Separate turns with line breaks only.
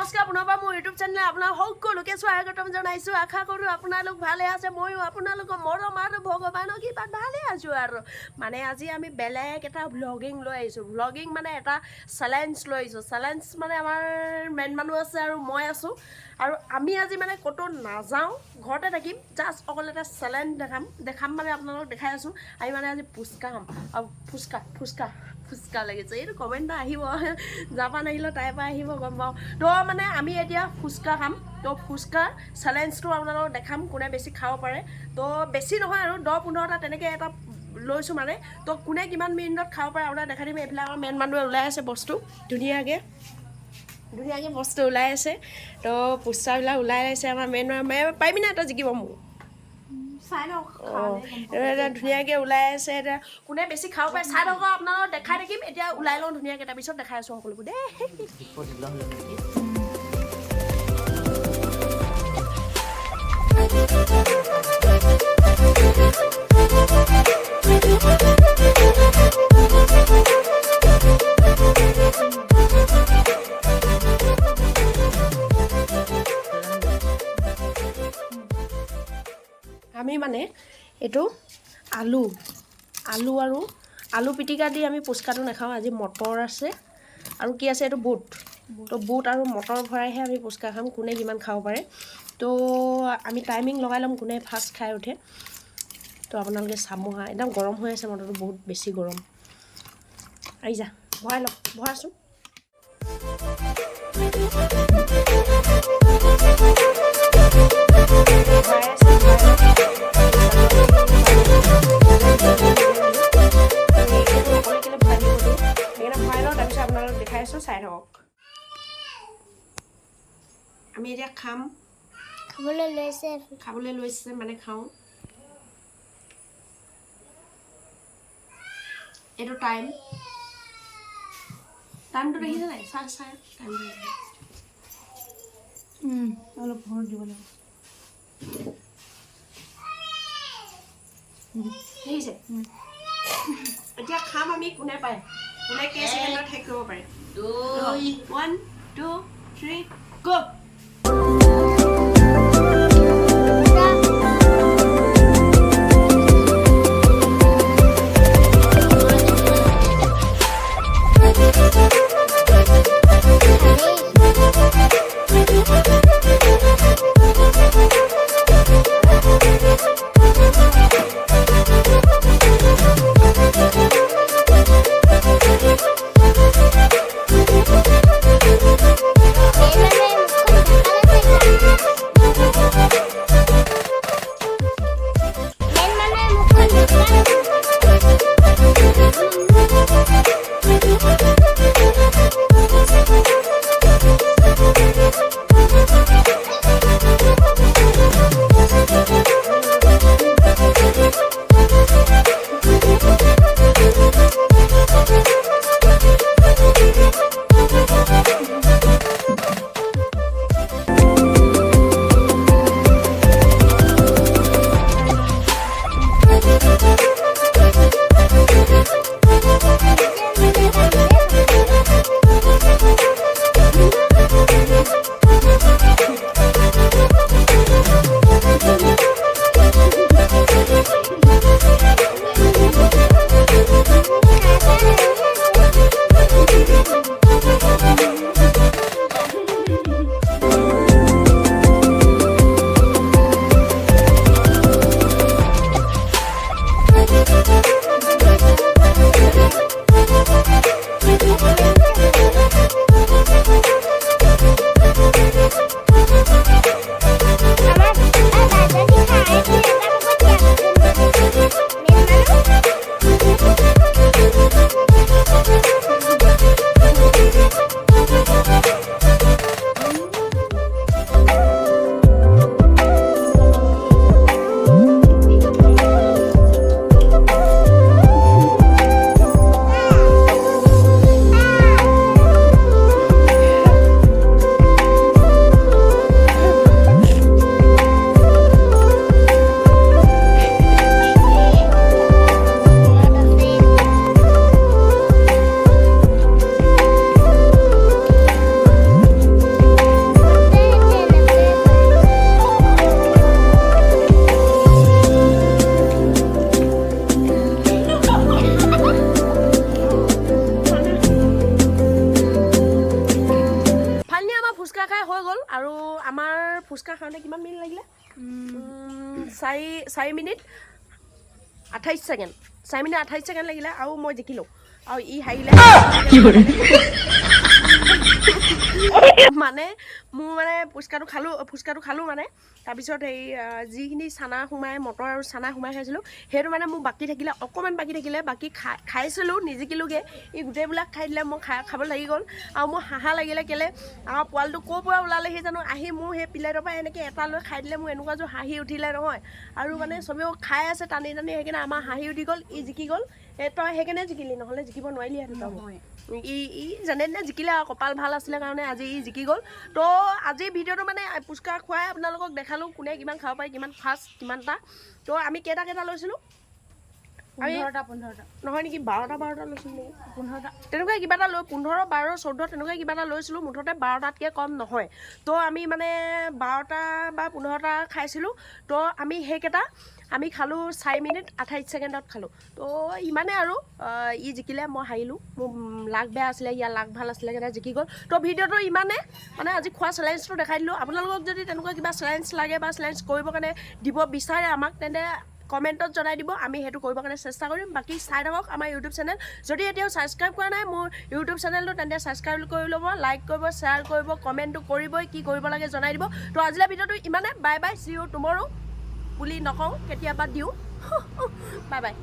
নমস্কাৰ পুনৰবাৰ মোৰ ইউটিউব চেনেলে আপোনাৰ সকলোকে স্বাগতম জনাইছোঁ। আশা কৰোঁ আপোনালোক ভালে আছে, ময়ো আপোনালোকৰ মৰম আৰু ভগৱানৰ কৃপাত ভালে আছোঁ। আৰু মানে আজি আমি বেলেগ এটা ভ্লগিং লৈ আহিছোঁ। ভ্লগিং মানে এটা চেলেঞ্জ লৈ আহিছোঁ। চেলেঞ্জ মানে আমাৰ মেইন মানুহ আছে আৰু মই আছোঁ। আৰু আমি আজি মানে ক'তো নাযাওঁ, ঘৰতে থাকিম। জাষ্ট অকল এটা চেলেঞ্জ দেখাম মানে আপোনালোকক দেখাই আছোঁ। আমি মানে আজি ফুচকা খাম আৰু ফুচকা লাগিছে এইটো কমেণ্ট এটা আহিব, জাপান আহিলেও তাইৰ পৰা আহিব গম পাওঁ। তো মানে আমি এতিয়া ফুচকা খাম। তো ফুচকা চেলেঞ্জটো আপোনালোকক দেখাম কোনে বেছি খাব পাৰে। তো বেছি নহয় আৰু 10-15টা তেনেকৈ এটা লৈছোঁ মানে। তো কোনে কিমান মিনিটত খাব পাৰে আপোনাক দেখাই দিম। এইবিলাক আমাৰ মেইন মানুহে ওলাই আছে বস্তু ধুনীয়াকৈ বস্তু ওলাই আছে। তো ফুচকাবিলাক ওলাই আছে আমাৰ মেইন মানুহে। পাৰিবি না তই জিকিব মোক? এটা ধুনীয়াকৈ ওলাই আছে। এতিয়া কোনে বেছি খাব পাৰে চাই লওক, আপোনালোকক দেখাই থাকিম। এতিয়া ওলাই লওঁ ধুনীয়াকৈ, তাৰপিছত দেখাই আছোঁ সকলোবোৰ দেই। আমি মানে এইটো আলু আৰু আলু পিটিকা দি আমি ফুচকাটো নাখাওঁ। আজি মটৰ আছে আৰু কি আছে এইটো বুট। তো বুট আৰু মটৰ ভৰাইহে আমি ফুচকা খাম, কোনে কিমান খাব পাৰে। তো আমি টাইমিং লগাই ল'ম কোনে ফাৰ্ষ্ট খাই উঠে। তো আপোনালোকে চাব হা, একদম গৰম হৈ আছে মটৰটো, বহুত বেছি গৰম। আহি যা ভৰাই লওক, ভৰাইছোঁ। তাৰপিছত আপোনালোক দেখাই আছোঁ, চাই থাকক। আমি এতিয়া খাবলৈ লৈছে মানে খাওঁ। এইটো টাইমটো দেখিছে নাই? চাই টাইমটো অলপ ঘৰত দিব লাগিব। দেখিছে? এতিয়া খাম আমি, কোনে পায়, কোনে কেই ছেকেণ্ডত শেষ কৰিব পাৰে। 1 2 3 গো। হৈ গ'ল আৰু আমাৰ ফুচকা খাওঁতে কিমান মিনিট লাগিলে 4 মিনিট 28 ছেকেণ্ড 4 মিনিট 28 ছেকেণ্ড লাগিলে আৰু মই জিকিলোঁ আৰু ই হাৰিলে মানে মোৰ মানে ফুচকাটো খালোঁ মানে তাৰপিছত এই যিখিনি চানা সোমাই মটৰ আৰু চানা সোমাই খাইছিলোঁ সেইটো মানে মোৰ বাকী থাকিলে অকণমান বাকী থাকিলে বাকী খাইছিলোঁ নিজিকিলোঁগৈ এই গোটেইবিলাক খাই দিলে মই খাব লাগি গ'ল আৰু মোৰ হাঁহা লাগিলে কেলে আমাৰ পোৱালিটো ক'ৰ পৰা ওলালেহি জানো আহি মোৰ সেই প্লেটৰ পৰা এনেকৈ এটা লৈ খাই দিলে মোৰ এনেকুৱা যোৰ হাঁহি উঠিলে নহয় আৰু মানে চবেও খাই আছে টানি সেইকাৰণে আমাৰ হাঁহি উঠি গ'ল ই জিকি গ'ল তই সেইকাৰণে জিকিলি নহ'লে জিকিব নোৱাৰিলিহেঁতেন নহয় ই জানে জিকিলে আৰু কপাল ভাল আছিলে কাৰণে আজি ই জিকি গ'ল তো আজিৰ ভিডিঅ'টো মানে ফুচকা খুৱাই আপোনালোকক দেখালোঁ কোনে কিমান খাব পাৰি কিমান ফাষ্ট কিমানটা তো আমি কেইটা লৈছিলোঁ 15টা নহয় নেকি 12টা লৈছিলোঁ নেকি 15টা তেনেকুৱা কিবা এটা লৈ 15 12 14 তেনেকুৱা কিবা এটা লৈছিলোঁ মুঠতে 12টাতকৈ কম নহয় তো আমি মানে 12টা বা 15টা খাইছিলোঁ তো আমি সেইকেইটা আমি খালোঁ 4 মিনিট 28 ছেকেণ্ডত খালোঁ তো ইমানে আৰু ই জিকিলে মই হাৰিলোঁ মোৰ লাক বেয়া আছিলে ইয়াৰ লাক ভাল আছিলে কাৰণে জিকি গ'ল তো ভিডিঅ'টো ইমানে মানে আজি খোৱা চেলেঞ্জটো দেখাই দিলোঁ আপোনালোকক যদি তেনেকুৱা কিবা চেলেঞ্জ লাগে বা চেলেঞ্জ কৰিবৰ কাৰণে দিব বিচাৰে আমাক তেন্তে কমেণ্টত জনাই দিব আমি সেইটো কৰিবৰ কাৰণে চেষ্টা কৰিম বাকী চাই থাকক আমাৰ ইউটিউব চেনেল যদি এতিয়াও ছাবস্ক্ৰাইব কৰা নাই মোৰ ইউটিউব চেনেলটো তেন্তে ছাবস্ক্ৰাইব কৰি ল'ব লাইক কৰিব শ্বেয়াৰ কৰিব কমেণ্টটো কৰিবই কি কৰিব লাগে জনাই দিব তো আজিলৈ ভিডিঅ'টো ইমানে বাই বাই চি ইউ টুমৰো বুলি নকওঁ কেতিয়াবা দিওঁ বাই বাই